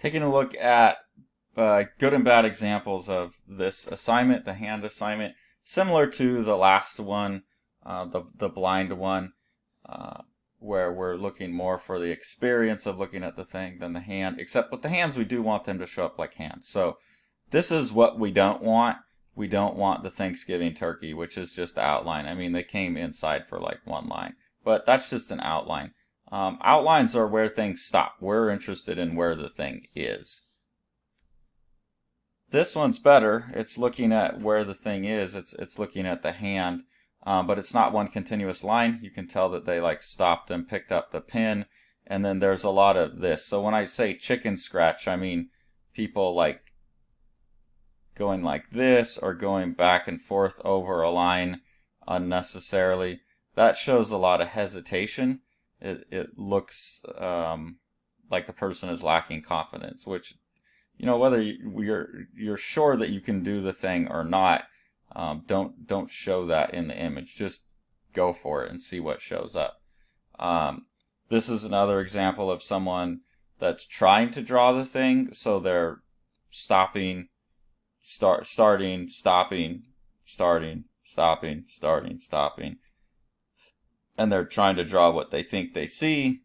Taking a look at good and bad examples of this assignment, the hand assignment, similar to the last one, the blind one, where we're looking more for the experience of looking at the thing than the hand, except with the hands we do want them to show up like hands. So this is what we don't want. We don't want the Thanksgiving turkey, which is just the outline. I mean, they came inside for like one line, but that's just an outline. Outlines are where things stop. We're interested in where the thing is. This one's better. It's looking at where the thing is. It's looking at the hand, but it's not one continuous line. You can tell that they like stopped and picked up the pin, and then there's a lot of this. So when I say chicken scratch, I mean people like going like this or going back and forth over a line unnecessarily. That shows a lot of hesitation. It looks like the person is lacking confidence, which, you know, whether you're sure that you can do the thing or not, don't show that in the image. Just go for it and see what shows up. This is another example of someone that's trying to draw the thing, so they're stopping, starting, stopping, starting, stopping, starting, stopping. And they're trying to draw what they think they see.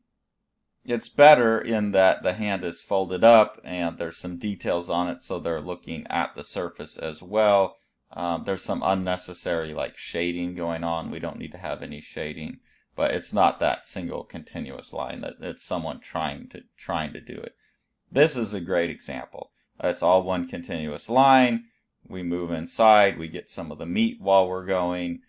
It's better in that the hand is folded up and there's some details on it, so they're looking at the surface as well. There's some unnecessary like shading going on. We don't need to have any shading, but it's not that single continuous line. That it's someone trying to do it. This is a great example. It's all one continuous line. We move inside. We get some of the meat while we're going.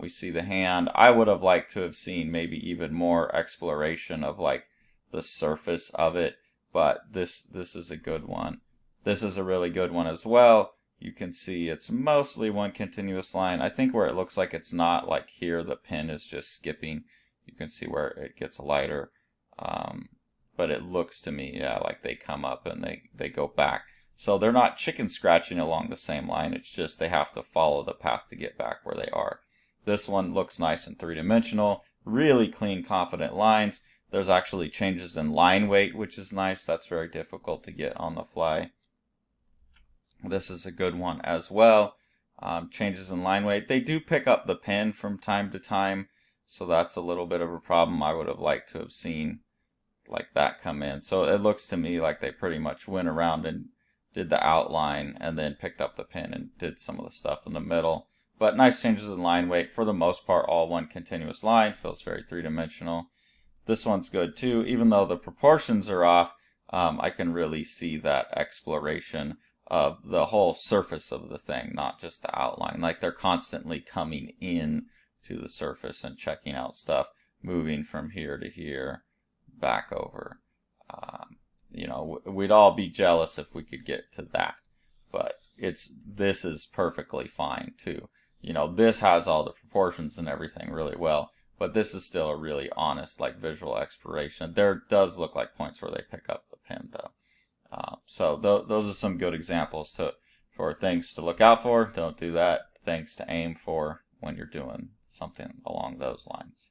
We see the hand. I would have liked to have seen maybe even more exploration of like the surface of it, but this is a good one. This is a really good one as well. You can see it's mostly one continuous line. I think where it looks like it's not, like here the pin is just skipping. You can see where it gets lighter, but it looks to me, yeah, like they come up and they go back. So they're not chicken scratching along the same line. It's just they have to follow the path to get back where they are. This one looks nice and three-dimensional, really clean, confident lines. There's actually changes in line weight, which is nice. That's very difficult to get on the fly. This is a good one as well. Changes in line weight. They do pick up the pin from time to time, so that's a little bit of a problem. I would have liked to have seen like that come in. So it looks to me like they pretty much went around and did the outline and then picked up the pin and did some of the stuff in the middle. But nice changes in line weight. For the most part, all one continuous line. Feels very three-dimensional. This one's good too. Even though the proportions are off, I can really see that exploration of the whole surface of the thing, not just the outline. Like they're constantly coming in to the surface and checking out stuff, moving from here to here, back over. You know, we'd all be jealous if we could get to that. But this is perfectly fine too. You know, this has all the proportions and everything really well, but this is still a really honest, like, visual exploration. There does look like points where they pick up the pin, though. So those are some good examples for things to look out for. Don't do that. Things to aim for when you're doing something along those lines.